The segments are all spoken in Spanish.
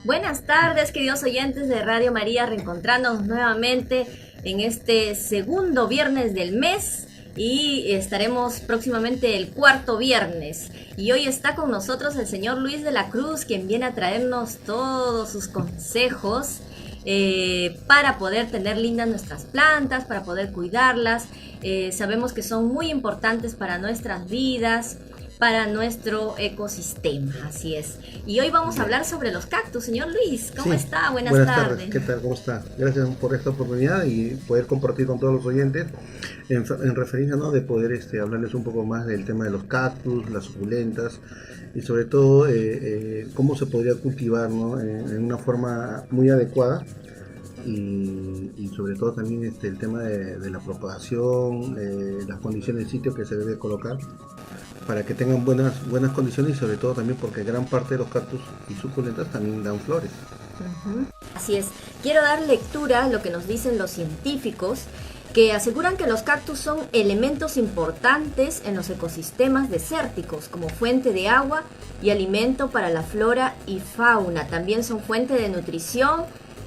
Buenas tardes, queridos oyentes de Radio María, reencontrándonos nuevamente en este segundo viernes del mes y estaremos próximamente el cuarto viernes. Y hoy está con nosotros el señor Luis de la Cruz, quien viene a traernos todos sus consejos para poder tener lindas nuestras plantas, para poder cuidarlas. Sabemos que son muy importantes para nuestras vidas, para nuestro ecosistema, así es. Y hoy vamos a hablar sobre los cactus. Señor Luis, ¿cómo está? Buenas tardes. ¿Qué tal? ¿Cómo está? Gracias por esta oportunidad y poder compartir con todos los oyentes en referencia, ¿no?, de poder hablarles un poco más del tema de los cactus, las suculentas y sobre todo cómo se podría cultivar, ¿no?, en una forma muy adecuada. Y sobre todo también el tema de la propagación, las condiciones del sitio que se debe colocar para que tengan buenas condiciones, y sobre todo también porque gran parte de los cactus y suculentas también dan flores. Así es. Quiero dar lectura a lo que nos dicen los científicos, que aseguran que los cactus son elementos importantes en los ecosistemas desérticos, como fuente de agua y alimento para la flora y fauna. También son fuente de nutrición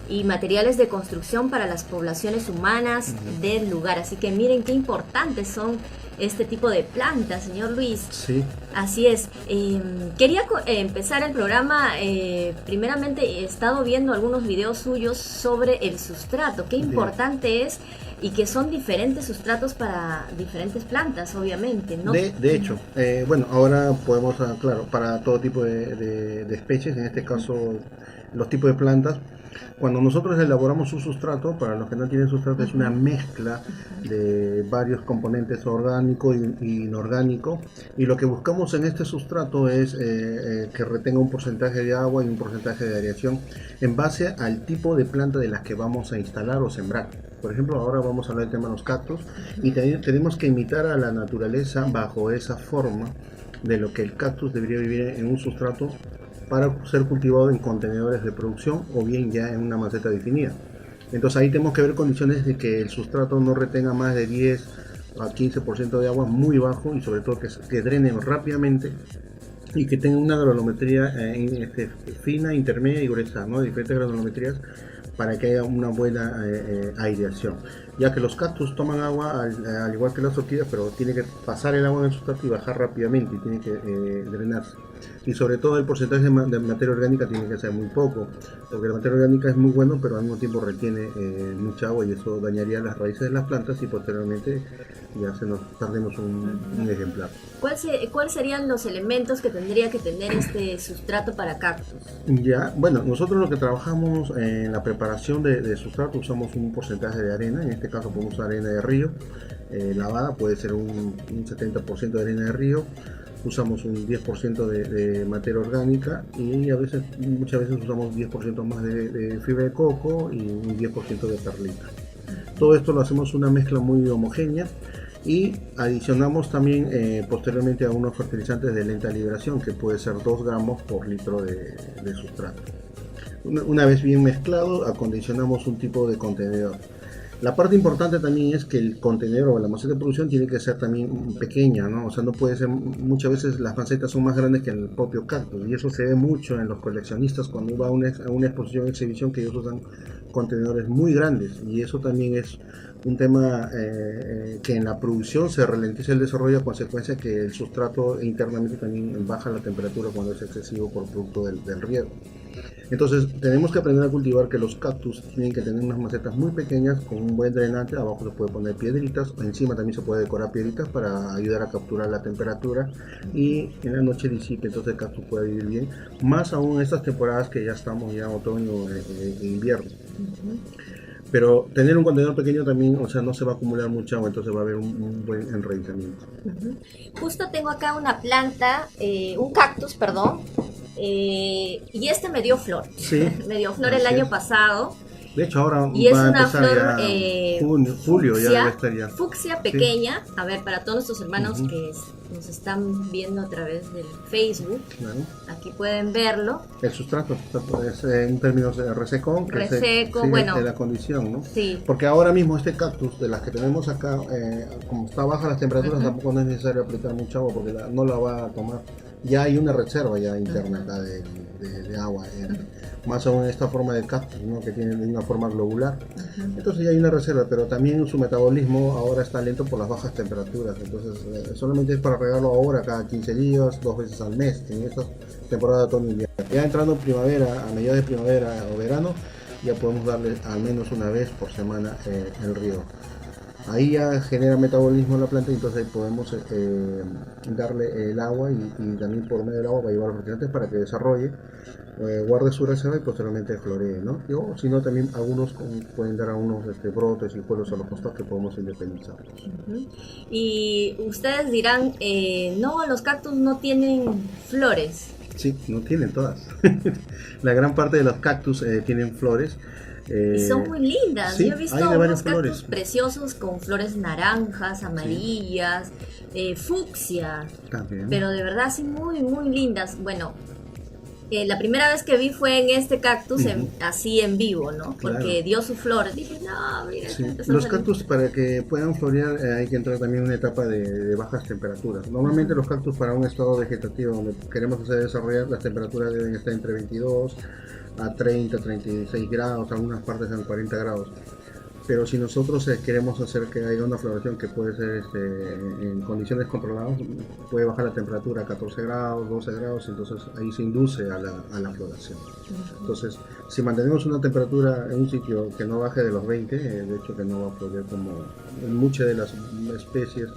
y materiales de construcción para las poblaciones humanas del lugar. Así que miren qué importantes son este tipo de plantas, señor Luis. Sí. Así es. Quería empezar el programa. Primeramente, he estado viendo algunos videos suyos sobre el sustrato. Qué importante es, y que son diferentes sustratos para diferentes plantas, obviamente, ¿no? De hecho, bueno, ahora podemos, claro, para todo tipo de especies, en este caso los tipos de plantas, cuando nosotros elaboramos un sustrato, para los que no tienen sustrato, es una mezcla de varios componentes orgánico y inorgánico, y lo que buscamos en este sustrato es que retenga un porcentaje de agua y un porcentaje de aireación en base al tipo de planta de las que vamos a instalar o sembrar. Por ejemplo, ahora vamos a hablar del tema de los cactus, y tenemos que imitar a la naturaleza bajo esa forma de lo que el cactus debería vivir en un sustrato para ser cultivado en contenedores de producción o bien ya en una maceta definida. Entonces ahí tenemos que ver condiciones de que el sustrato no retenga más de 10 a 15% de agua, muy bajo, y sobre todo que drene rápidamente y que tenga una granulometría fina, intermedia y gruesa, ¿no?, diferentes granulometrías, para que haya una buena aireación, ya que los cactus toman agua al igual que las orquídeas, pero tiene que pasar el agua en el sustrato y bajar rápidamente, y tiene que drenarse. Y sobre todo el porcentaje de materia orgánica tiene que ser muy poco, porque la materia orgánica es muy bueno, pero al mismo tiempo retiene mucha agua, y eso dañaría las raíces de las plantas y posteriormente ya perdemos un ejemplar. ¿Cuáles serían los elementos que tendría que tener este sustrato para cactus? Ya, bueno, nosotros lo que trabajamos en la preparación de sustrato, usamos un porcentaje de arena. En este caso podemos usar arena de río lavada, puede ser un 70% de arena de río. Usamos un 10% de materia orgánica, y muchas veces usamos 10% más de fibra de coco y un 10% de perlita. Todo esto lo hacemos una mezcla muy homogénea, y adicionamos también posteriormente a unos fertilizantes de lenta liberación, que puede ser 2 gramos por litro de sustrato. Una vez bien mezclado, acondicionamos un tipo de contenedor. La parte importante también es que el contenedor o la maceta de producción tiene que ser también pequeña, ¿no? O sea, no puede ser, muchas veces las macetas son más grandes que el propio cactus, y eso se ve mucho en los coleccionistas cuando va a una exposición, exhibición, que ellos usan contenedores muy grandes, y eso también es un tema que en la producción se ralentiza el desarrollo, a consecuencia que el sustrato internamente también baja la temperatura cuando es excesivo por producto del riego. Entonces tenemos que aprender a cultivar que los cactus tienen que tener unas macetas muy pequeñas con un buen drenante. Abajo se puede poner piedritas, encima también se puede decorar piedritas para ayudar a capturar la temperatura y en la noche disipe, entonces el cactus puede vivir bien, más aún en estas temporadas que ya estamos ya en otoño e invierno. Pero tener un contenedor pequeño también, o sea, no se va a acumular mucha agua, entonces va a haber un buen enraizamiento. Justo tengo acá una planta, un cactus, perdón, y este me dio flor. Sí, me dio flor el año pasado. De hecho, ahora y es va a una empezar flor ya julio, fucsia, ya debe estar ya. Fucsia pequeña. Sí. A ver, para todos nuestros hermanos que nos están viendo a través del Facebook, claro, aquí pueden verlo. El sustrato es en términos de reseco, bueno, de la condición, ¿no? Sí. Porque ahora mismo este cactus, de las que tenemos acá, como está baja las temperaturas, tampoco no es necesario aplicar mucha agua porque no la va a tomar. ya hay una reserva ya interna acá de agua, más aún en esta forma de cactus, ¿no? Que tiene una forma globular. Entonces ya hay una reserva, pero también su metabolismo ahora está lento por las bajas temperaturas. Entonces solamente es para regarlo ahora cada 15 días, 2 veces al mes, en esta temporada de otoño y invierno. Ya entrando primavera, a mediados de primavera o verano, ya podemos darle al menos una vez por semana el riego. Ahí ya genera metabolismo en la planta y entonces ahí podemos darle el agua y también por medio del agua va a llevar los nutrientes para que desarrolle, guarde su reserva y posteriormente floree, ¿no? O si no, también algunos pueden dar a unos brotes y pueblos a los costados que podemos independizarlos. Y ustedes dirán, no, los cactus no tienen flores. Sí, no tienen todas. La gran parte de los cactus tienen flores. Y son muy lindas. Sí, yo he visto unos cactus flores preciosos con flores naranjas, amarillas, fucsia. También. Pero de verdad sí muy, muy lindas. Bueno, la primera vez que vi fue en este cactus, así en vivo, ¿no? Porque Claro. dio su flor. Dije, no, mira. Sí. Los cactus para que puedan florear hay que entrar también en una etapa de bajas temperaturas. Normalmente los cactus para un estado vegetativo donde queremos hacer desarrollar, las temperaturas deben estar entre 22 a 30, 36 grados, algunas partes en 40 grados. Pero si nosotros queremos hacer que haya una floración que puede ser en condiciones controladas, puede bajar la temperatura a 14 grados, 12 grados, entonces ahí se induce a la floración. Entonces, si mantenemos una temperatura en un sitio que no baje de los 20, de hecho que no va a florear como en muchas de las especies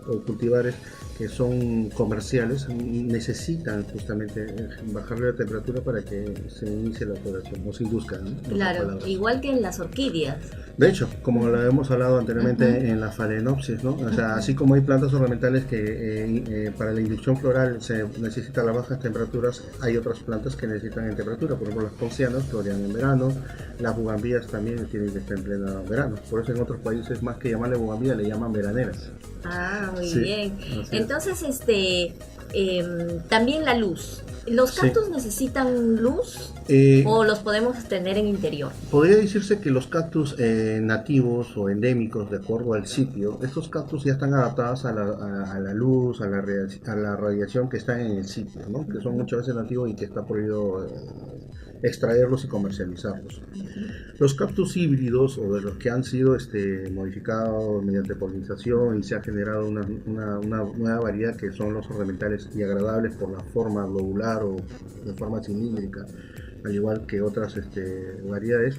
o cultivares que son comerciales, necesitan justamente bajarle la temperatura para que se inicie la floración o se induzca, ¿no? Claro, igual que en las orquídeas. De hecho, como lo hemos hablado anteriormente en la Phalaenopsis, ¿no? O sea, así como hay plantas ornamentales que para la inducción floral se necesita las bajas temperaturas, hay otras plantas que necesitan en temperatura. Por ejemplo, las poncianas florean en verano, las bugambías también tienen que estar en pleno verano. Por eso en otros países, más que llamarle bugambía, le llaman veraneras. Ah, muy Sí, bien. así Entonces, también la luz. ¿Los cactus necesitan luz o los podemos tener en interior? Podría decirse que los cactus nativos o endémicos, de acuerdo al sitio, estos cactus ya están adaptados a la luz, a la radiación que está en el sitio, ¿no? Que son muchas veces nativos y que está prohibido extraerlos y comercializarlos. Los cactus híbridos o de los que han sido modificados mediante polinización y se ha generado una nueva variedad que son los ornamentales y agradables por la forma globular o de forma cilíndrica, al igual que otras variedades.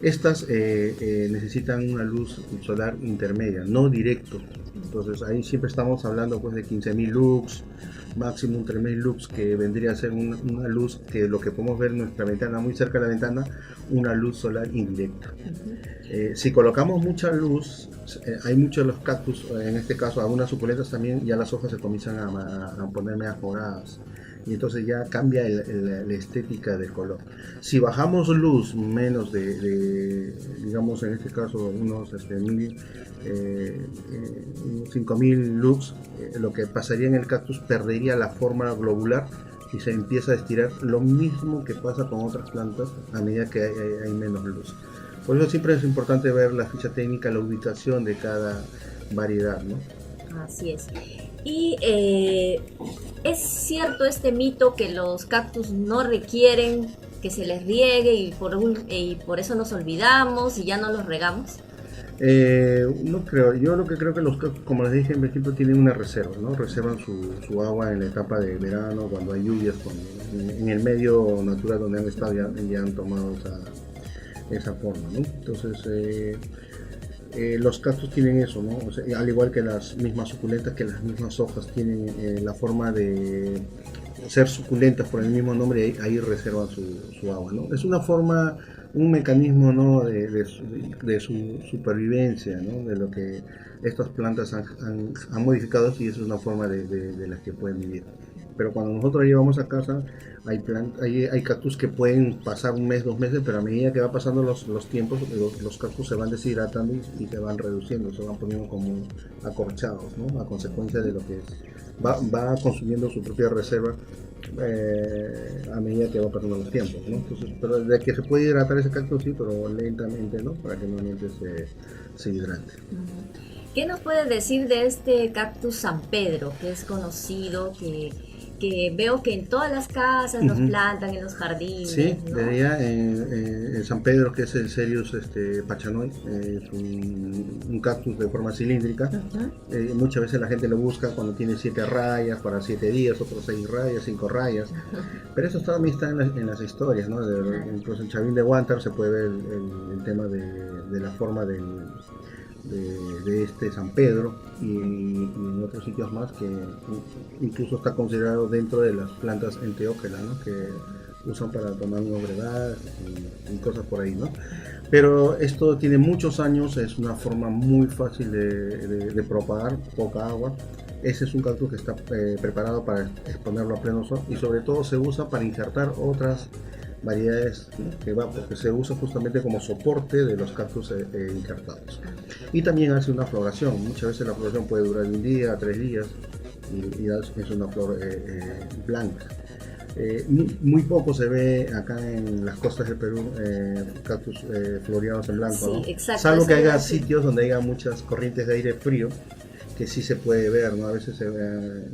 Estas necesitan una luz solar intermedia, no directo. Entonces ahí siempre estamos hablando pues de 15.000 lux, máximo 3.000 lux, que vendría a ser una luz que lo que podemos ver en nuestra ventana, muy cerca de la ventana, una luz solar indirecta. Si colocamos mucha luz, hay muchos de los cactus, en este caso algunas suculentas también, ya las hojas se comienzan a poner medias moradas. Y entonces ya cambia la estética del color. Si bajamos luz menos digamos en este caso unos 5.000 lux, lo que pasaría en el cactus perdería la forma globular y se empieza a estirar, lo mismo que pasa con otras plantas a medida que hay menos luz. Por eso siempre es importante ver la ficha técnica, la ubicación de cada variedad, ¿no? Así es. Y es cierto este mito que los cactus no requieren que se les riegue y por eso nos olvidamos y ya no los regamos. No creo, yo lo que creo que los cactus, como les dije en principio, tienen una reserva, ¿no? Reservan su agua en la etapa de verano, cuando hay lluvias, en el medio natural donde han estado ya han tomado esa forma, ¿no? Entonces los cactus tienen eso, ¿no? O sea, al igual que las mismas suculentas, que las mismas hojas tienen la forma de ser suculentas por el mismo nombre, ahí reservan su agua, ¿no? Es una forma, un mecanismo, ¿no? de su supervivencia, ¿no? De lo que estas plantas han modificado y eso es una forma de las que pueden vivir. Pero cuando nosotros la llevamos a casa, hay cactus que pueden pasar un mes, 2 meses, pero a medida que va pasando los tiempos, los cactus se van deshidratando y se van reduciendo, se van poniendo como acorchados, ¿no? A consecuencia de lo que va consumiendo su propia reserva a medida que va pasando los tiempos, ¿no? Entonces, pero de que se puede hidratar ese cactus, sí, pero lentamente, ¿no? Para que nuevamente se hidrate. ¿Qué nos puede decir de este cactus San Pedro, que es conocido, que que veo que en todas las casas los plantan, en los jardines. Sí, ¿no? veía en San Pedro, que es el Cerius pachanoi, es un cactus de forma cilíndrica. Muchas veces la gente lo busca cuando tiene 7 rayas para 7 días, otros 6 rayas, 5 rayas. Pero eso también está en las historias, ¿no? Incluso en Chavín de Huántar se puede ver el tema de la forma de este San Pedro y en otros sitios más que incluso está considerado dentro de las plantas enteógenas, ¿no? Que usan para tomar unos brebajes y cosas por ahí, ¿no? Pero esto tiene muchos años, es una forma muy fácil de propagar, poca agua. Ese es un cactus que está preparado para exponerlo a pleno sol y sobre todo se usa para injertar otras variedades, ¿no? Porque se usa justamente como soporte de los cactus injertados. Y también hace una floración. Muchas veces la floración puede durar 1 día a 3 días y es una flor blanca. Muy poco se ve acá en las costas del Perú cactus floreados en blanco, sí, ¿no? Exacto, salvo que haya sitios donde haya muchas corrientes de aire frío, que sí se puede ver, ¿no? A veces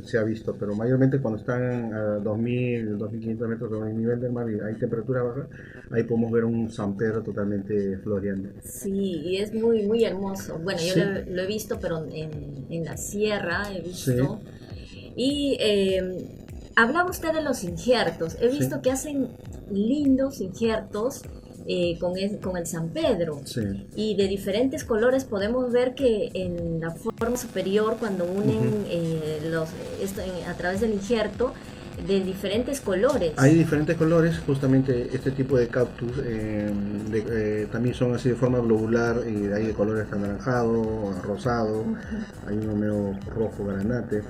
se ha visto, pero mayormente cuando están a 2000, 2500 metros sobre el nivel del mar y hay temperatura baja, ahí podemos ver un San Pedro totalmente floreando. Sí, y es muy, muy hermoso. Bueno, Sí. yo lo he visto, pero en la sierra he visto. Sí. Y hablaba usted de los injertos. He visto que hacen lindos injertos con el San Pedro. Sí. Y de diferentes colores podemos ver que en la forma superior, cuando unen a través del injerto, de diferentes colores. Hay diferentes colores, justamente este tipo de cactus también son así de forma globular y hay de colores anaranjado, rosado, hay uno medio rojo granate.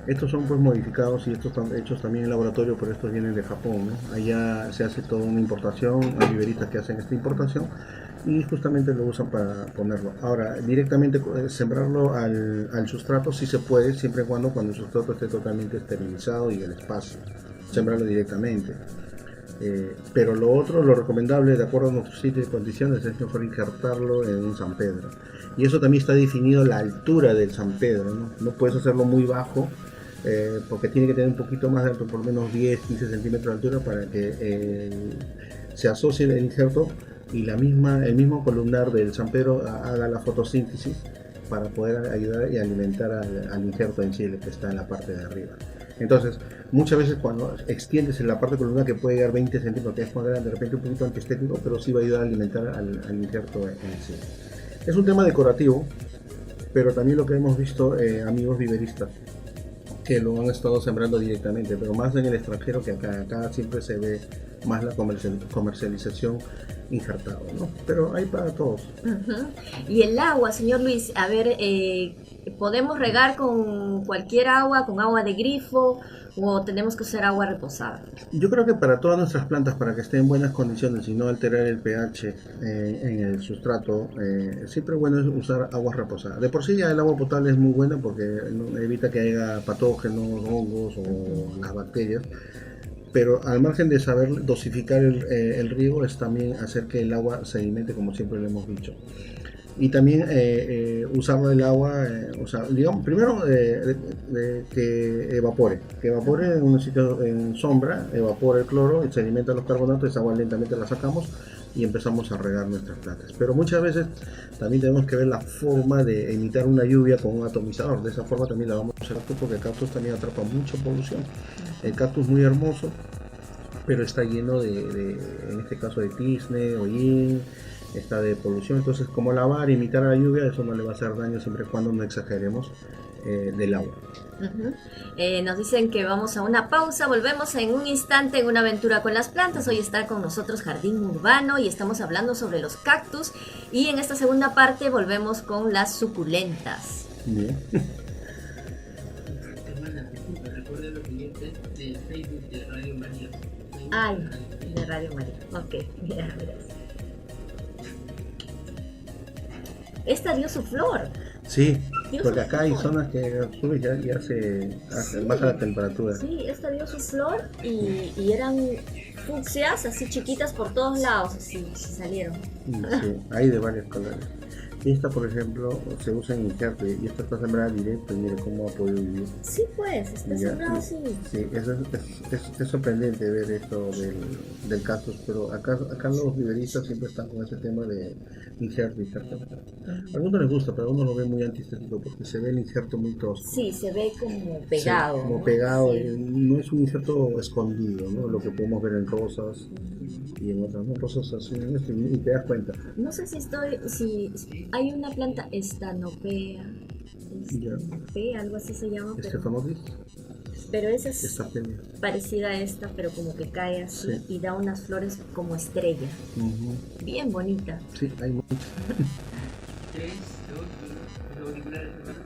Estos son pues modificados y estos están hechos también en laboratorio, pero estos vienen de Japón, ¿no? Allá se hace toda una importación, hay viveristas que hacen esta importación y justamente lo usan para ponerlo. Ahora, directamente sembrarlo al sustrato sí se puede, siempre y cuando el sustrato esté totalmente esterilizado y el espacio, sembrarlo directamente. Pero lo recomendable, de acuerdo a nuestro sitio y condiciones, es mejor injertarlo en un San Pedro. Y eso también está definido la altura del San Pedro, ¿no? No puedes hacerlo muy bajo, porque tiene que tener un poquito más de alto, por lo menos 10-15 centímetros de altura para que se asocie el injerto y el mismo columnar del San Pedro haga la fotosíntesis para poder ayudar y alimentar al injerto en sí, que está en la parte de arriba. Entonces, muchas veces cuando extiendes en la parte columnar, que puede llegar 20 centímetros, que es más grande, de repente un poquito antiestético, pero sí va a ayudar a alimentar al injerto en sí. Es un tema decorativo, pero también lo que hemos visto, amigos viveristas, que lo han estado sembrando directamente, pero más en el extranjero que acá. Acá siempre se ve más la comercialización injertado, ¿no? Pero hay para todos. Y el agua, señor Luis, a ver, ¿podemos regar con cualquier agua, con agua de grifo, o tenemos que usar agua reposada? Yo creo que para todas nuestras plantas, para que estén en buenas condiciones y no alterar el pH en el sustrato, siempre es bueno usar agua reposada. De por sí ya el agua potable es muy buena porque evita que haya patógenos, hongos o las bacterias. Pero al margen de saber dosificar el riego, es también hacer que el agua se alimente, como siempre lo hemos dicho. Y también usar el agua, digamos, primero que evapore en un sitio en sombra, evapore el cloro y se alimenta los carbonatos, esa agua lentamente la sacamos y empezamos a regar nuestras plantas. Pero muchas veces también tenemos que ver la forma de imitar una lluvia con un atomizador. De esa forma también la vamos a hacer, porque el cactus también atrapa mucha polución. El cactus es muy hermoso, pero está lleno en este caso de tizne, hollín, está de polución. Entonces, como lavar, imitar a la lluvia, eso no le va a hacer daño siempre y cuando no exageremos del agua. Nos dicen que vamos a una pausa, volvemos en un instante en una aventura con las plantas. Hoy está con nosotros Jardín Urbano y estamos hablando sobre los cactus, y en esta segunda parte volvemos con las suculentas. Bien. Recuerden los clientes de Facebook de Radio María. Ay, de Radio María. Ok, mira. Esta dio su flor. Sí, Dio porque su acá hay flor. zonas que sube ya se baja la temperatura. Sí, esta dio su flor y eran fucsias así chiquitas por todos lados, así salieron. Sí, hay de varios colores. Esta, por ejemplo, se usa en injerto y esta está sembrada directo y mire cómo ha podido vivir. Sí, pues, está Ya, sembrado así. sí, es sorprendente ver esto del cactus, pero acá los viveristas siempre están con ese tema de injerto, injerto. A algunos les gusta, pero a algunos lo ven muy antiestético porque se ve el injerto muy tosco. Sí, se ve como Sí, pegado. como ¿no? pegado, Sí. no es un injerto escondido, ¿no? Lo que podemos ver en rosas y en otras, ¿no? Rosas así, ¿no? Y te das cuenta. No sé si hay una planta estanopea, Ya. algo así se llama, Stephanopsis, pero esa es esta pena. parecida a esta, pero como que cae así Sí. y da unas flores como estrella, Ujú. bien bonita. Sí, hay muchas. 3, 2, 1. Los auriculares, hermano.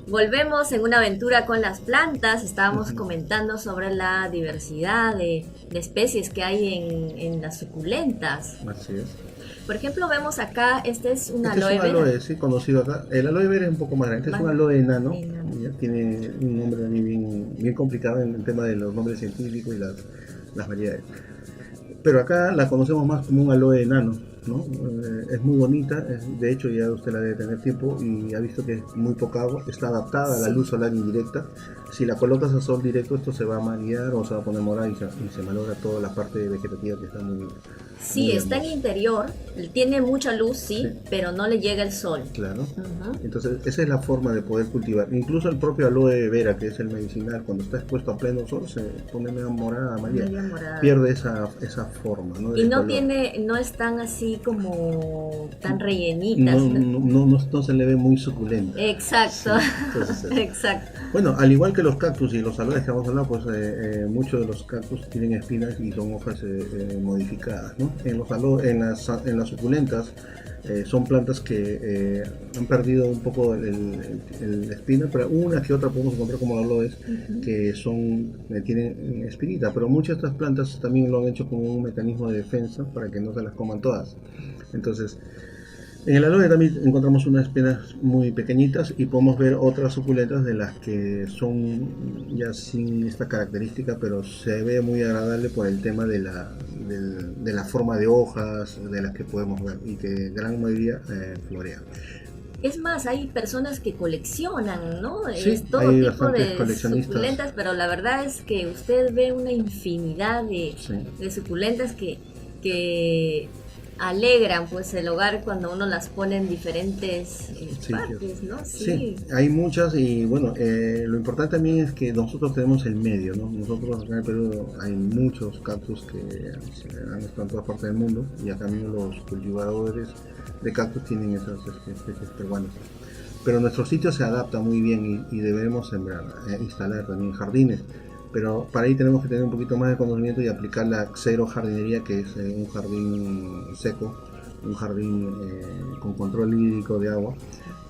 Volvemos en una aventura con las plantas. Estábamos comentando sobre la diversidad de especies que hay en las suculentas. Así es. Por ejemplo, vemos acá, este es un Este aloe es un vera. aloe, sí, conocido acá. El aloe vera es un poco más grande. Este es un aloe enano. Enano. Ya tiene un nombre también bien complicado en el tema de los nombres científicos y las variedades. Pero acá la conocemos más como un aloe enano, ¿no? Es muy bonita, de hecho ya usted la debe tener tiempo y ha visto que es muy poca agua, está adaptada a la Sí. luz solar indirecta. Si la colocas a sol directo, esto se va a marear o se va a poner morada y se malogra toda la parte vegetativa que está muy Sí, muy está en hermosa. interior, tiene mucha luz, sí, Sí. pero no le llega el sol. Claro. Ujú. Entonces, esa es la forma de poder cultivar. Incluso el propio aloe vera, que es el medicinal, cuando está expuesto a pleno sol, se pone medio morada, amarilla. Media morada. Pierde esa forma, ¿no? Y de no color. no es tan así como tan rellenitas. No se le ve muy suculenta. Exacto, Sí, entonces, exacto. bueno, al igual que los cactus y los aloes que vamos a hablar, pues muchos de los cactus tienen espinas y son hojas modificadas, ¿no? En las suculentas son plantas que han perdido un poco el espina, pero una que otra podemos encontrar como los aloes que tienen espinita, pero muchas de estas plantas también lo han hecho como un mecanismo de defensa para que no se las coman todas. Entonces, en el aloe también encontramos unas espinas muy pequeñitas y podemos ver otras suculentas de las que son ya sin esta característica, pero se ve muy agradable por el tema de la forma de hojas de las que podemos ver y que gran mayoría florean. Es más, hay personas que coleccionan, ¿no? Sí, Es todo hay tipo bastantes de coleccionistas. suculentas, pero la verdad es que usted ve una infinidad Sí. de suculentas que alegran pues el hogar cuando uno las pone en diferentes partes, ¿no? Sí, hay muchas y bueno, lo importante también es que nosotros tenemos el medio, ¿no? Nosotros acá en el Perú hay muchos cactus que han estado en todas partes del mundo y acá mismo los cultivadores de cactus tienen esas especies peruanas. Pero nuestro sitio se adapta muy bien y debemos sembrar, instalar también jardines. Pero para ahí tenemos que tener un poquito más de conocimiento y aplicar la cero jardinería, que es un jardín seco, un jardín con control hídrico de agua.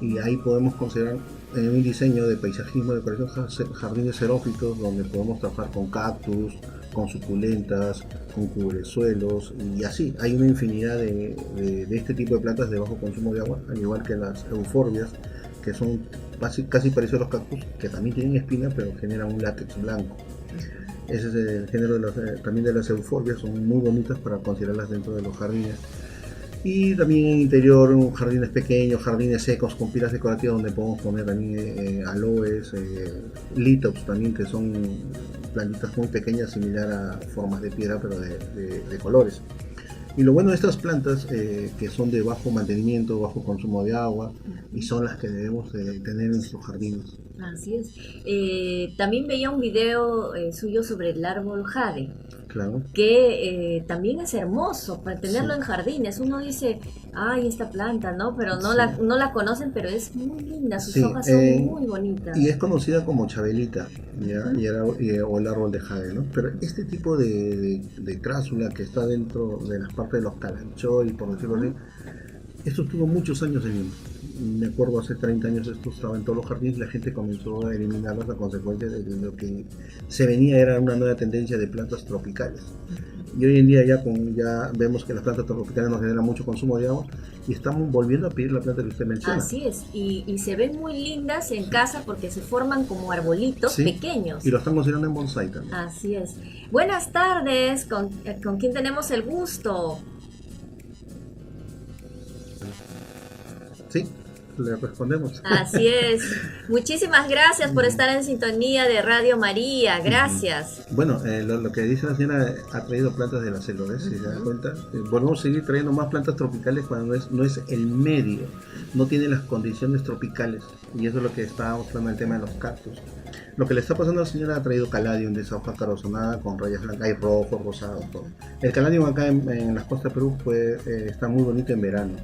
Y ahí podemos considerar un diseño de paisajismo, decoración, jardines xerófitos, donde podemos trabajar con cactus, con suculentas, con cubresuelos y así. Hay una infinidad de este tipo de plantas de bajo consumo de agua, al igual que las euforbias, que son casi parecidos a los cactus, que también tienen espinas, pero generan un látex blanco. Ese es el género también de las euforbias, son muy bonitas para considerarlas dentro de los jardines. Y también en interior, jardines pequeños, jardines secos con pilas decorativas donde podemos poner también aloes, litops también, que son plantitas muy pequeñas, similar a formas de piedra, pero de colores. Y lo bueno de estas plantas, que son de bajo mantenimiento, bajo consumo de agua, y son las que debemos tener en nuestros jardines. Así es. También veía un video suyo sobre el árbol jade, Claro. que también es hermoso para tenerlo Sí. en jardines. Uno dice, ay, esta planta, ¿no? Pero no, Sí. no la conocen, pero es muy linda, sus Sí, hojas son muy bonitas. Y es conocida como chabelita, ¿ya? O el árbol de jade, ¿no? Pero este tipo de crásula que está dentro de las partes de los calanchoy, por decirlo así, esto estuvo muchos años me acuerdo hace 30 años esto estaba en todos los jardines y la gente comenzó a eliminarlas a consecuencia de lo que se venía era una nueva tendencia de plantas tropicales. Y hoy en día ya vemos que las plantas tropicales nos generan mucho consumo de agua y estamos volviendo a pedir la planta que usted menciona. Así es, y se ven muy lindas en casa porque se forman como arbolitos Sí, pequeños. y lo están considerando en bonsai también. Así es. Buenas tardes, ¿con quién tenemos el gusto? Sí, le respondemos. Así es. Muchísimas gracias por estar en sintonía de Radio María. Gracias. Bueno, lo que dice la señora, ha traído plantas de la selva, ¿ves? Si se dan cuenta, volvemos a seguir trayendo más plantas tropicales cuando no es el medio, no tiene las condiciones tropicales, y eso es lo que estábamos hablando en el tema de los cactus. Lo que le está pasando a la señora, ha traído caladium de esa hoja carosonada con rayas blancas, hay rojo, rosado, todo. El caladium acá en las costas de Perú está muy bonito en verano.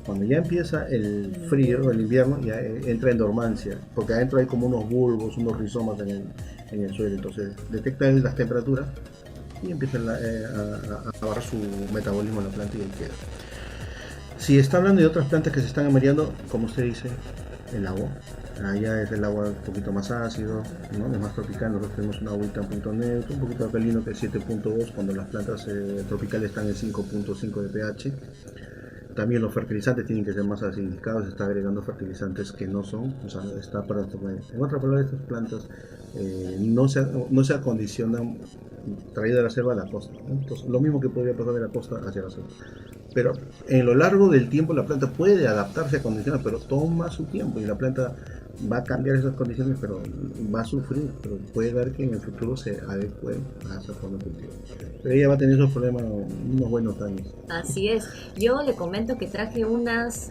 Cuando ya empieza el frío, el invierno, ya entra en dormancia, porque adentro hay como unos bulbos, unos rizomas en el suelo, entonces detectan las temperaturas y empiezan a bajar su metabolismo en la planta y ahí queda. Si está hablando de otras plantas que se están amareando, como usted dice, el agua. Allá es el agua un poquito más ácido, ¿no? Es más tropical. Nosotros tenemos una agüita un poquito neutro, un poquito alcalino, que es 7.2, cuando las plantas tropicales están en 5.5 de pH. También los fertilizantes tienen que ser más acidificados, se está agregando fertilizantes que no son, o sea, está para en otras palabras, estas plantas no se acondicionan traídas de la selva a la costa, ¿no? Entonces, lo mismo que podría pasar de la costa hacia la selva. Pero en lo largo del tiempo la planta puede adaptarse a condiciones, pero toma su tiempo y la planta va a cambiar esas condiciones, pero va a sufrir, pero puede dar que en el futuro se adecue a esa forma de cultivo. Pero ella va a tener esos problemas unos buenos años. Así es. Yo le comento que traje unas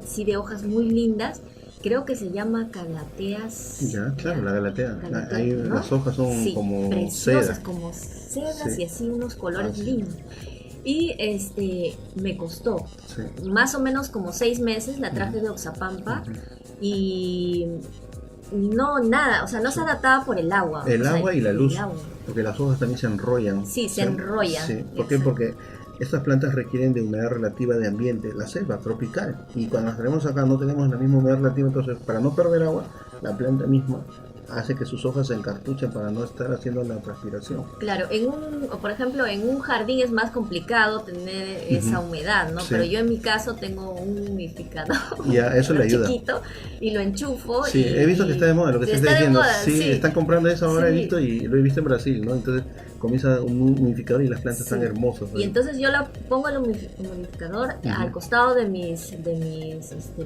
sí de hojas muy lindas. Creo que se llama calateas. Ya, claro, la galatea. Ahí ¿no? las hojas son como preciosas, seda. como sedas Sí. y así unos colores Sí. lindos. Y me costó más o menos como 6 meses, la traje de Oxapampa y no nada, o sea, no se adaptaba por el agua. El o sea, agua y la luz, agua. porque las hojas también se enrollan. Sí, se enrollan. Sí. ¿Por qué? Exacto. Porque estas plantas requieren de humedad relativa de ambiente, la selva tropical. Y cuando las tenemos acá no tenemos la misma humedad relativa, entonces para no perder agua, la planta misma hace que sus hojas se encartuchen para no estar haciendo la transpiración. Claro, por ejemplo, en un jardín es más complicado tener esa humedad, ¿no? Sí. Pero yo en mi caso tengo un humidificador Y a eso le ayuda. chiquito y lo enchufo. Sí, he visto que está de moda lo que Sí, se está de diciendo. moda, Sí, sí. están comprando eso ahora, Sí. he visto y lo he visto en Brasil, ¿no? Entonces comienza un humidificador y las plantas Sí. están hermosas. Y entonces yo pongo el humidificador al costado de mis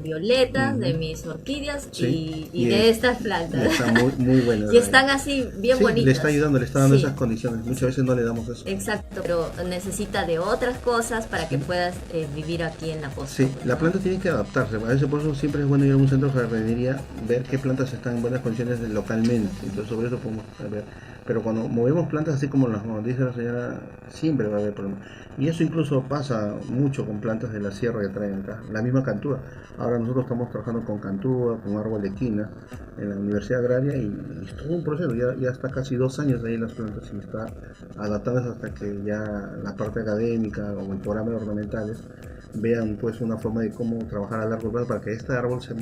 violetas, de mis orquídeas Sí. y Y de estas plantas. Están muy buenas. Y están así bien Sí, bonitas. le está ayudando, le está dando Sí. esas condiciones. Muchas veces no le damos eso. Exacto, pero necesita de otras cosas para que puedas vivir aquí en la costa. Sí, la planta tiene que adaptarse. A veces por eso siempre es bueno ir a un centro de jardinería, ver qué plantas están en buenas condiciones localmente. Entonces sobre eso podemos ver. Pero cuando movemos plantas así como las dice la señora, siempre va a haber problemas. Y eso incluso pasa mucho con plantas de la sierra que traen acá. La misma cantúa. Ahora nosotros estamos trabajando con cantúa, con árbol de quina en la Universidad Agraria y es todo un proceso. Ya está casi 2 años ahí las plantas y está adaptándose hasta que ya la parte académica o el programa de ornamentales vean pues una forma de cómo trabajar a largo plazo para que este árbol se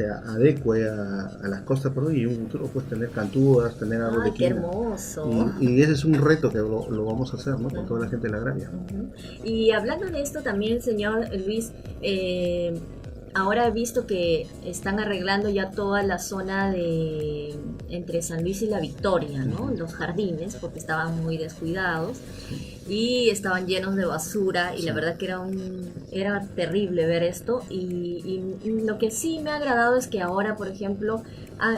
adecue a las costas de Perú y en un futuro pues tener cantúas, tener árbol de ¡Ay, qué quina. hermoso! Y ese es un reto que lo vamos a hacer, ¿no? Con toda la gente de la agraria. Y hablando de esto también, señor Luis, ahora he visto que están arreglando ya toda la zona de entre San Luis y La Victoria, ¿no? Los jardines, porque estaban muy descuidados y estaban llenos de basura y la verdad que era terrible ver esto y lo que sí me ha agradado es que ahora, por ejemplo,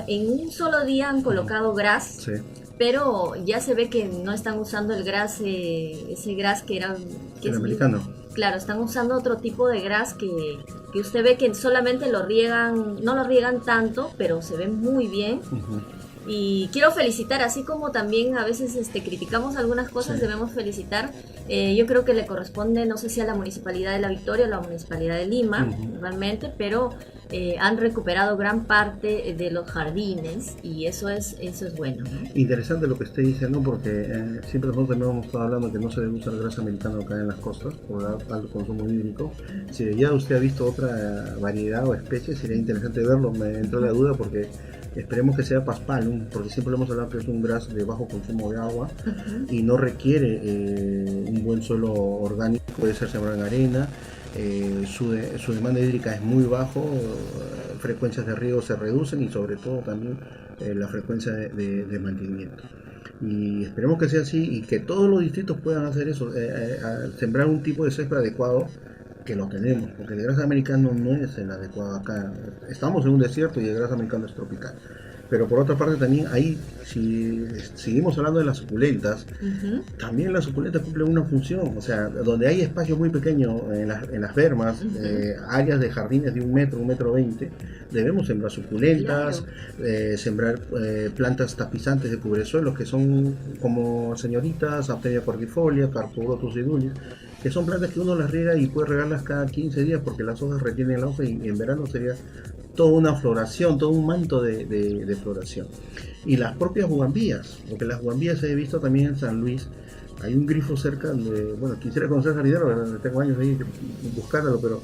en un solo día han colocado gras. Sí. Pero ya se ve que no están usando el gras, ese gras que era... que El es americano. Claro, están usando otro tipo de gras que usted ve que solamente lo riegan, no lo riegan tanto, pero se ve muy bien. Y quiero felicitar, así como también a veces criticamos algunas cosas, Sí. debemos felicitar. Yo creo que le corresponde, no sé si a la Municipalidad de La Victoria o a la Municipalidad de Lima, realmente, pero han recuperado gran parte de los jardines y eso es bueno, ¿no? Interesante lo que usted dice, ¿no? Porque siempre nosotros también hemos estado hablando que no se debe usar grasa americana acá en las costas por alto consumo hídrico. Si ya usted ha visto otra variedad o especie, sería interesante verlo. Me entró la duda porque esperemos que sea paspalum, porque siempre hemos hablado que es un gras de bajo consumo de agua y no requiere un buen suelo orgánico, puede ser sembrado en arena. Su demanda hídrica es muy bajo, frecuencias de riego se reducen y sobre todo también la frecuencia de mantenimiento. Y esperemos que sea así y que todos los distritos puedan hacer eso, sembrar un tipo de césped adecuado que lo tenemos, porque el gras americano no es el adecuado acá. Estamos en un desierto y el gras americano es tropical. Pero por otra parte también ahí, si seguimos hablando de las suculentas, también las suculentas cumplen una función, o sea, donde hay espacio muy pequeño en las bermas, áreas de jardines de 1 metro, 1,20 m, debemos sembrar suculentas, sembrar plantas tapizantes de cubresuelos que son como señoritas, Aptenia cordifolia, Carporotus edulis, que son plantas que uno las riega y puede regarlas cada 15 días porque las hojas retienen la hoja y en verano sería toda una floración, todo un manto de floración. Y las propias bugambías, porque las bugambías he visto también en San Luis, hay un grifo cerca donde, bueno, quisiera conocer al jardinero, tengo años ahí buscándolo, pero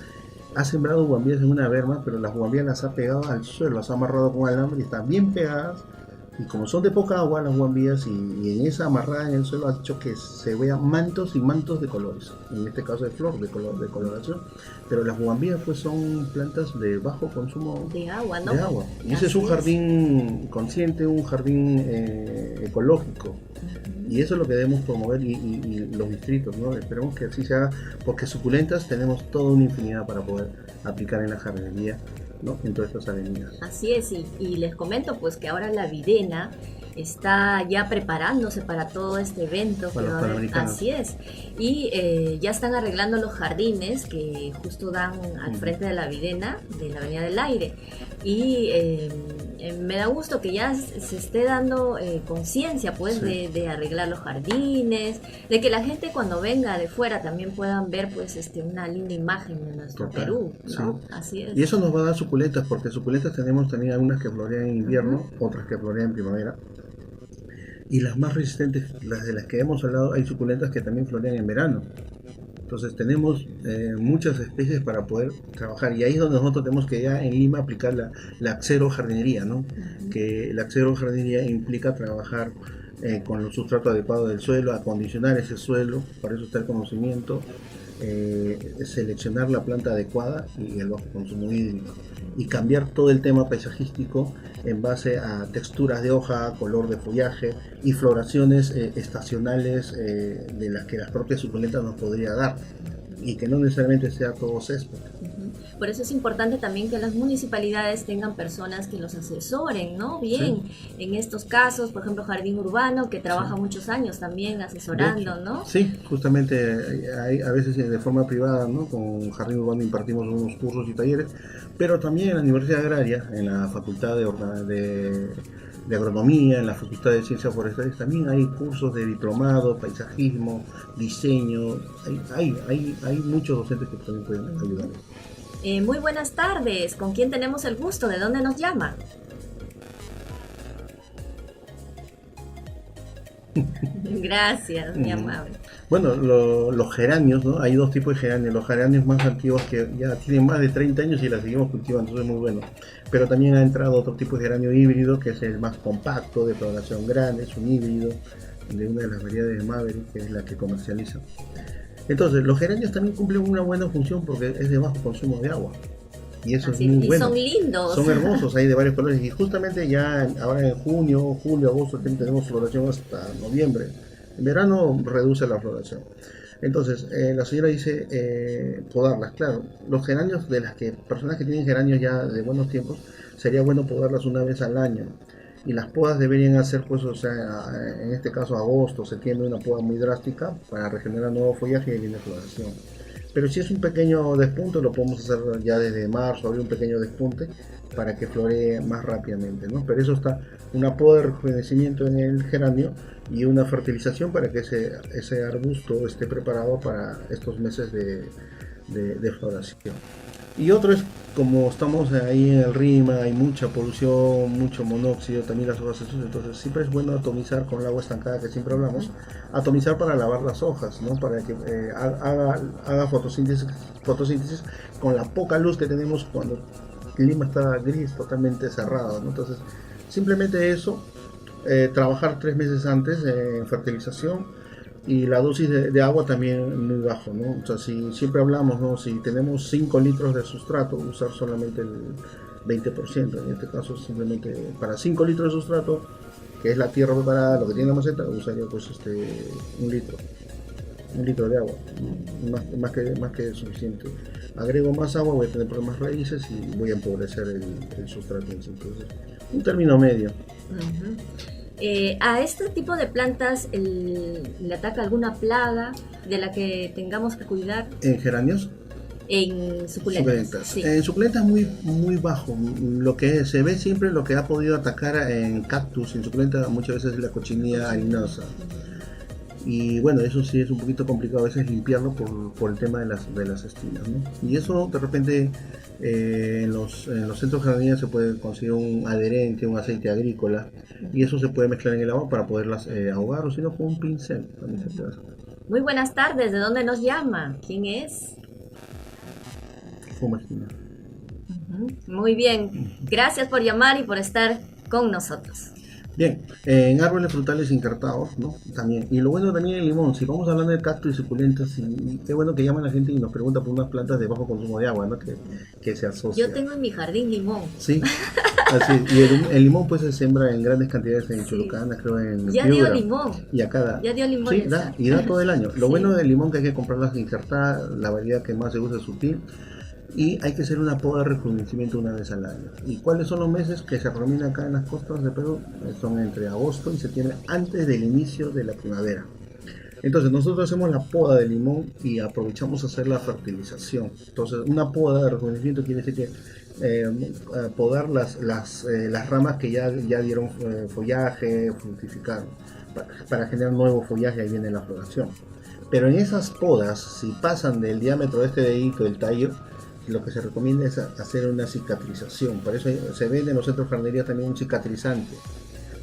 ha sembrado bugambías en una berma, pero las bugambías las ha pegado al suelo, las ha amarrado con alambre y están bien pegadas. Y como son de poca agua las bugambías y en esa amarrada en el suelo ha hecho que se vean mantos y mantos de colores, en este caso de flor, de coloración, pero las bugambías pues son plantas de bajo consumo de agua, ¿no? De agua. Y ese es un jardín consciente, un jardín ecológico. Y eso es lo que debemos promover y los distritos, ¿no? Esperemos que así sea, porque suculentas tenemos toda una infinidad para poder aplicar en la jardinería, ¿no? En todas estas avenidas. Así es, y les comento pues que ahora la Videna está ya preparándose para todo este evento que va a haber. Así es, y ya están arreglando los jardines que justo dan al frente de la Videna, de la Avenida del Aire, y me da gusto que ya se esté dando conciencia pues de arreglar los jardines, de que la gente cuando venga de fuera también puedan ver pues una linda imagen de nuestro Perú, ¿no? Sí. Así es. Y eso nos va a dar suculentas, porque suculentas tenemos también algunas que florean en invierno, otras que florean en primavera. Y las más resistentes, las de las que hemos hablado, hay suculentas que también florean en verano. Entonces tenemos muchas especies para poder trabajar, y ahí es donde nosotros tenemos que ya en Lima aplicar la xerojardinería, ¿no? Que la xerojardinería implica trabajar con el sustrato adecuado del suelo, acondicionar ese suelo, para eso está el conocimiento, seleccionar la planta adecuada y el bajo consumo hídrico, y cambiar todo el tema paisajístico en base a texturas de hoja, color de follaje y floraciones estacionales de las que las propias suculentas nos podría dar, y que no necesariamente sea todo césped. Por eso es importante también que las municipalidades tengan personas que los asesoren, ¿no? Bien, en estos casos, por ejemplo, Jardín Urbano, que trabaja muchos años también asesorando, ¿no? Sí, justamente hay, a veces de forma privada, ¿no? Con Jardín Urbano impartimos unos cursos y talleres, pero también en la Universidad Agraria, en la Facultad de Agronomía, en la Facultad de Ciencias Forestales, también hay cursos de diplomado, paisajismo, diseño, hay muchos docentes que también pueden ayudar. Muy buenas tardes, ¿con quién tenemos el gusto? ¿De dónde nos llama? Gracias, mi amable. Bueno, los geranios, ¿no? Hay dos tipos de geranios. Los geranios más antiguos que ya tienen más de 30 años y las seguimos cultivando, entonces es muy bueno. Pero también ha entrado otro tipo de geranio híbrido, que es el más compacto, de floración grande, es un híbrido de una de las variedades de Maverick, que es la que comercializa. Entonces, los geranios también cumplen una buena función porque es de bajo consumo de agua. Y eso es muy bueno. Son lindos. Son hermosos, hay de varios colores. Y justamente ya ahora en junio, julio, agosto tenemos floración hasta noviembre. En verano reduce la floración. Entonces, la señora dice podarlas. Claro, los geranios personas que tienen geranios ya de buenos tiempos, sería bueno podarlas una vez al año. Y las podas deberían hacer, pues, o sea, en este caso agosto, septiembre, una poda muy drástica para regenerar nuevo follaje y viene floración. Pero si es un pequeño despunte, lo podemos hacer ya desde marzo, abrir un pequeño despunte para que floree más rápidamente, ¿no? Pero eso está, una poda de rejuvenecimiento en el geranio y una fertilización para que ese arbusto esté preparado para estos meses de floración. Y otro es, como estamos ahí en el RIMA, hay mucha polución, mucho monóxido, también las hojas se ensucian, entonces siempre es bueno atomizar con el agua estancada que siempre hablamos, atomizar para lavar las hojas, ¿no? Para que haga fotosíntesis con la poca luz que tenemos cuando el clima está gris, totalmente cerrado, ¿no? Entonces, simplemente eso, trabajar 3 meses antes en fertilización. Y la dosis de agua también muy bajo, ¿no? O sea, si siempre hablamos, ¿no? Si tenemos 5 litros de sustrato, usar solamente el 20%. En este caso, simplemente para 5 litros de sustrato, que es la tierra preparada, lo que tiene la maceta, usaría pues 1 litro. 1 litro de agua, más que suficiente. Agrego más agua, voy a tener problemas raíces y voy a empobrecer el sustrato. Entonces, un término medio. Ujú. ¿A este tipo de plantas le ataca alguna plaga de la que tengamos que cuidar? En geranios, En suculentas. Sí. En suculentas muy bajo. Lo que se ve siempre, lo que ha podido atacar en cactus, en suculenta muchas veces es la cochinilla harinosa. Y bueno, eso sí es un poquito complicado a veces limpiarlo por el tema de las espinas, ¿no? Y eso de repente en los centros jardinales se puede conseguir un adherente, un aceite agrícola, y eso se puede mezclar en el agua para poderlas ahogar, o si no con un pincel también se puede hacer. Muy buenas tardes, ¿de dónde nos llama? ¿Quién es? Fumagina. Muy bien, gracias por llamar y por estar con nosotros. Bien, en árboles frutales injertados, ¿no? También. Y lo bueno también el limón, si vamos hablando de cactus y suculentas, y qué bueno que llaman a la gente y nos pregunta por unas plantas de bajo consumo de agua, ¿no? Que se asocian. Yo tengo en mi jardín limón. Sí, así. Y el limón pues se siembra en grandes cantidades en Chulucana, creo en Ya Piura. dio limón. Y acá Ya dio limón. Sí, y da todo el año. Lo Sí. bueno del limón que hay que comprarlas injertadas, la variedad que más se usa es sutil. Y hay que hacer una poda de rejuvenecimiento una vez al año. ¿Y cuáles son los meses que se recomienda acá en las costas de Perú? Son entre agosto y septiembre, antes del inicio de la primavera. Entonces nosotros hacemos la poda de limón y aprovechamos a hacer la fertilización. Entonces una poda de rejuvenecimiento quiere decir que podar las ramas que ya dieron follaje, fructificaron, para generar nuevo follaje. Ahí viene la floración. Pero en esas podas, si pasan del diámetro de este dedito del tallo, lo que se recomienda es hacer una cicatrización. Por eso se vende en los centros de jardinería también un cicatrizante.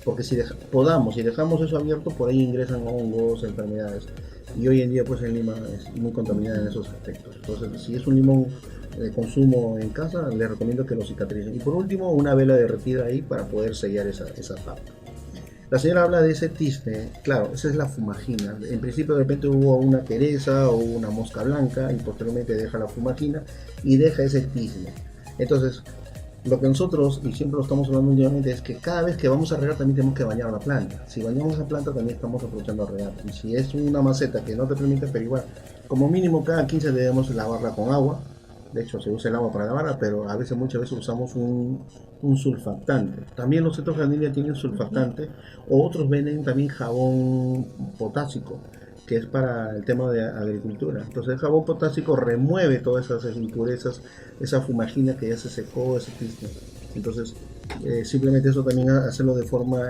Porque si podamos y dejamos eso abierto, por ahí ingresan hongos, enfermedades. Y hoy en día pues en Lima es muy contaminada en esos aspectos. Entonces, si es un limón de consumo en casa, les recomiendo que lo cicatricen. Y por último, una vela derretida ahí para poder sellar esa tapa. La señora habla de ese tizne, claro, esa es la fumagina. En principio de repente hubo una quereza o una mosca blanca y posteriormente deja la fumagina y deja ese tizne. Entonces, lo que nosotros, y siempre lo estamos hablando últimamente, es que cada vez que vamos a regar también tenemos que bañar la planta. Si bañamos la planta también estamos aprovechando a regar. Y si es una maceta que no te permite, pero igual, como mínimo cada 15 debemos lavarla con agua. De hecho se usa el agua para lavarla, pero muchas veces usamos un sulfactante. También los centros jardinerios tienen sulfactante, o otros venden también jabón potásico, que es para el tema de agricultura. Entonces el jabón potásico remueve todas esas impurezas, esa fumagina que ya se secó, ese tizne. Entonces simplemente eso también hacerlo de forma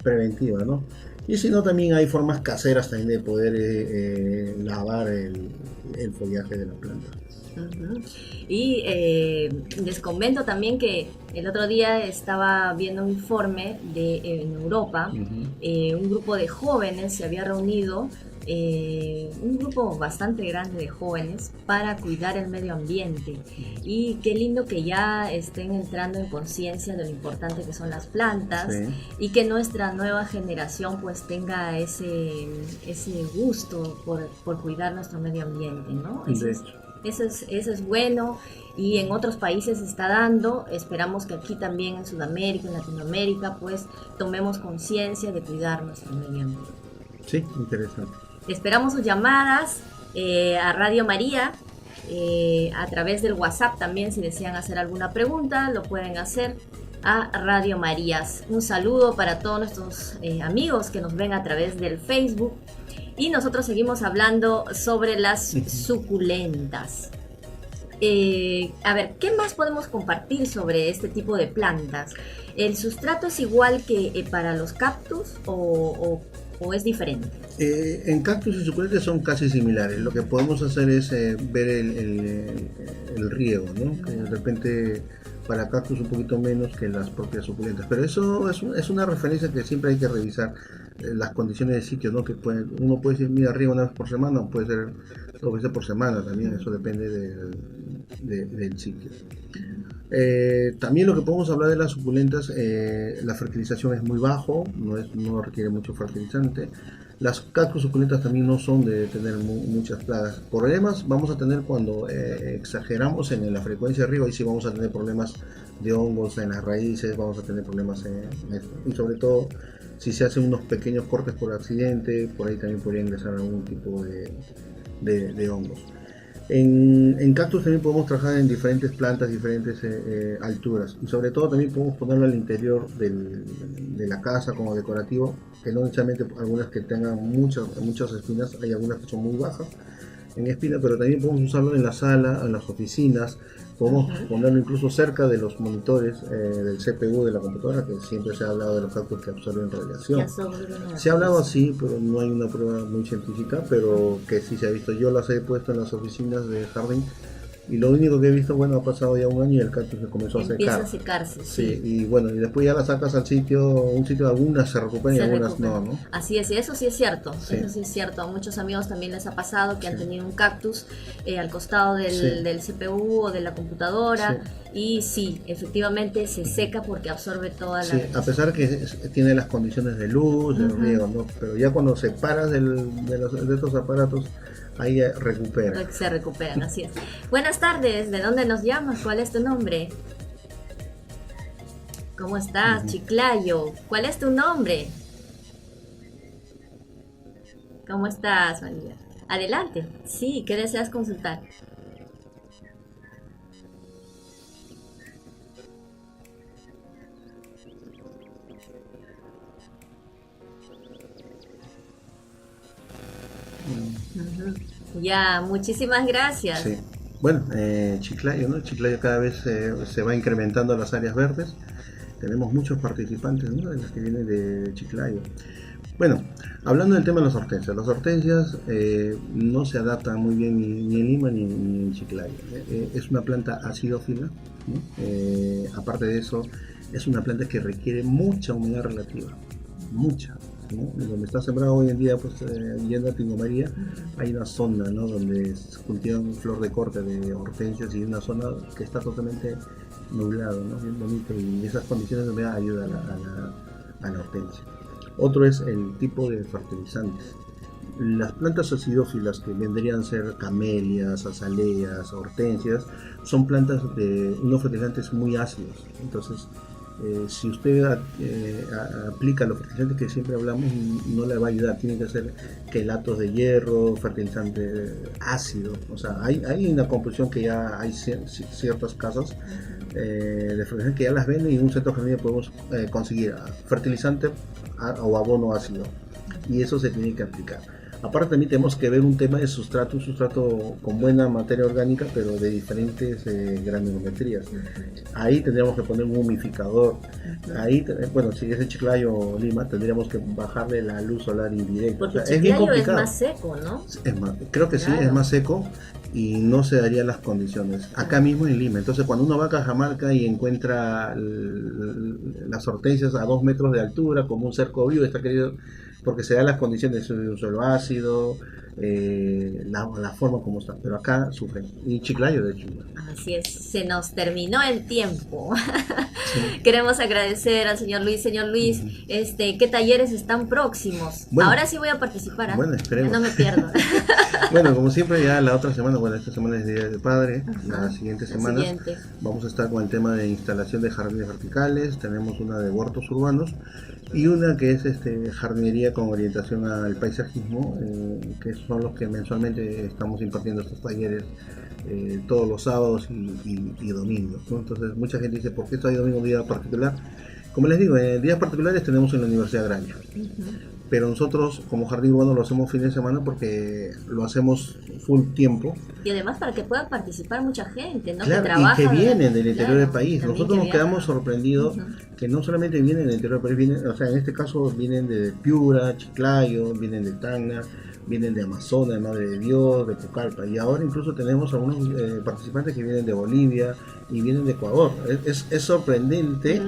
preventiva, ¿no? Y si no, también hay formas caseras también de poder lavar el follaje de la planta. Y les comento también que el otro día estaba viendo un informe en Europa. Un grupo de jóvenes se había reunido, un grupo bastante grande de jóvenes, para cuidar el medio ambiente. Y qué lindo que ya estén entrando en conciencia de lo importante que son las plantas, sí, y que nuestra nueva generación pues tenga ese gusto por cuidar nuestro medio ambiente, ¿no? Eso es bueno, y en otros países se está dando. Esperamos que aquí también en Sudamérica, en Latinoamérica, pues tomemos conciencia de cuidar nuestro medio ambiente. Sí, interesante. Esperamos sus llamadas a Radio María, a través del WhatsApp también. Si desean hacer alguna pregunta, lo pueden hacer a Radio Marías. Un saludo para todos nuestros amigos que nos ven a través del Facebook. Y nosotros seguimos hablando sobre las suculentas. A ver, ¿qué más podemos compartir sobre este tipo de plantas? ¿El sustrato es igual que para los cactus o es diferente? En cactus y suculentas son casi similares. Lo que podemos hacer es ver el riego, ¿no? Que de repente para cactus un poquito menos que las propias suculentas. Pero eso es una referencia que siempre hay que revisar, las condiciones de sitio, ¿no? Que uno puede decir, mira, riego una vez por semana, o puede ser 2 veces por semana también. Eso depende del sitio. También lo que podemos hablar de las suculentas, la fertilización es muy bajo, no requiere mucho fertilizante. Las cactus suculentas también no son de tener muchas plagas. Problemas vamos a tener cuando exageramos en la frecuencia de riego, y sí vamos a tener problemas de hongos en las raíces, vamos a tener problemas en esto. Y sobre todo, si se hacen unos pequeños cortes por accidente, por ahí también podría ingresar algún tipo de hongos. En cactus también podemos trabajar en diferentes plantas, diferentes alturas, y sobre todo también podemos ponerlo al interior de la casa como decorativo, que no necesariamente algunas que tengan muchas espinas, hay algunas que son muy bajas en espina, pero también podemos usarlo en la sala, en las oficinas, podemos ponerlo incluso cerca de los monitores del CPU de la computadora, que siempre se ha hablado de los cactus que absorben radiación. Se ha hablado así, pero no hay una prueba muy científica, pero que sí se ha visto. Yo las he puesto en las oficinas de jardín y lo único que he visto, bueno, ha pasado ya un año y el cactus se comenzó a secar. Empieza a secarse, sí. Y bueno, y después ya las sacas al un sitio, algunas se recuperan y algunas no. Así es, y eso sí es cierto, sí. Eso sí es cierto. A muchos amigos también les ha pasado que han tenido un cactus al costado del CPU o de la computadora, y sí, efectivamente se seca porque absorbe toda la... Sí, a pesar que tiene las condiciones de luz, de riego, ¿no? Pero ya cuando se paras de estos aparatos, ahí recupera. Se recuperan, así es. Buenas tardes, ¿de dónde nos llamas? ¿Cuál es tu nombre? ¿Cómo estás, Chiclayo? ¿Cuál es tu nombre? ¿Cómo estás, María? Adelante. Sí, ¿qué deseas consultar? Ya, muchísimas gracias. Sí. Bueno, Chiclayo, ¿no? Chiclayo cada vez se va incrementando las áreas verdes. Tenemos muchos participantes, ¿no?, de las que vienen de Chiclayo. Bueno, hablando del tema de las hortensias no se adaptan muy bien ni en Lima ni en Chiclayo. Es una planta acidófila, ¿no? Aparte de eso, es una planta que requiere mucha humedad relativa, mucha. ¿no? Donde está sembrado hoy en día, pues yendo a Tingo María, hay una zona, ¿no?, donde se cultivan flor de corte de hortensias, y una zona que está totalmente nublado, ¿no?, bien bonito, y esas condiciones de humedad ayudan a la hortensia. Otro es el tipo de fertilizantes. Las plantas acidófilas, que vendrían a ser camelias, azaleas, hortensias, son plantas de unos fertilizantes muy ácidos. Entonces, si usted aplica los fertilizantes que siempre hablamos, no le va a ayudar. Tiene que ser quelatos de hierro, fertilizante ácido. O sea, hay una conclusión que ya hay ciertas casas de fertilizantes que ya las venden, y en un centro jardín podemos conseguir fertilizante o abono ácido, y eso se tiene que aplicar. Aparte también tenemos que ver un tema de un sustrato con buena materia orgánica, pero de diferentes granulometrías. Ahí tendríamos que poner un humificador. Ahí, bueno, si es de Chiclayo o Lima, tendríamos que bajarle la luz solar indirecta. Porque o sea, es bien complicado. Es más seco, ¿no? Creo que claro. Sí, es más seco y no se darían las condiciones. Acá mismo en Lima. Entonces, cuando uno va a Cajamarca y encuentra las hortensias a 2 metros de altura, como un cerco vivo, está querido, porque se dan las condiciones de un suelo ácido, la forma como está, pero acá sufren, y Chiclayo de hecho. Así es, se nos terminó el tiempo. Sí. Queremos agradecer al señor Luis. Señor Luis, ¿qué talleres están próximos? Bueno, ahora sí voy a participar, bueno, esperemos. No me pierdo. Bueno, como siempre, ya la otra semana, bueno, esta semana es Día del Padre, la siguiente semana vamos a estar con el tema de instalación de jardines verticales. Tenemos una de huertos urbanos y una que es jardinería con orientación al paisajismo, que son los que mensualmente estamos impartiendo estos talleres todos los sábados y domingos, ¿no? Entonces mucha gente dice, ¿por qué sábado y domingo un día particular? Como les digo, días particulares tenemos en la Universidad Agraria, pero nosotros como jardín urbano lo hacemos fin de semana porque lo hacemos full tiempo. Y además para que pueda participar mucha gente, ¿no? Claro, que trabaja, y que vienen del interior del país. También nosotros nos quedamos sorprendidos que no solamente vienen del interior del país, vienen, o sea, en este caso vienen de Piura, Chiclayo, vienen de Tacna, vienen de Amazonas, Madre de Dios, de Pucallpa, y ahora incluso tenemos algunos participantes que vienen de Bolivia y vienen de Ecuador. Es sorprendente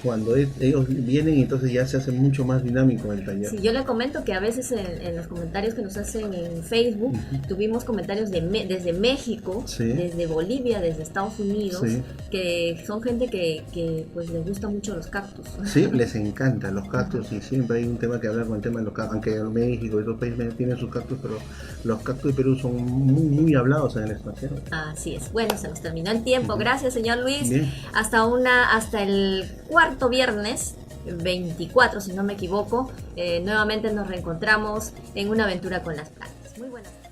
cuando ellos vienen, y entonces ya se hace mucho más dinámico el taller. Sí, yo le comento que a veces en los comentarios que nos hacen en Facebook tuvimos comentarios desde México, desde Bolivia, desde Estados Unidos, que son gente que pues les gusta mucho los cactus. Sí, les encantan los cactus, y siempre hay un tema que hablar con el tema de los cactus, aunque en México y otros países país tiene sus cactus, pero los cactus de Perú son muy hablados en el extranjero. Así es. Bueno, se nos terminó el tiempo. Gracias, señor Luis. Bien. Hasta el cuarto viernes 24, si no me equivoco. Nuevamente nos reencontramos en una aventura con las plantas. Muy buenas tardes.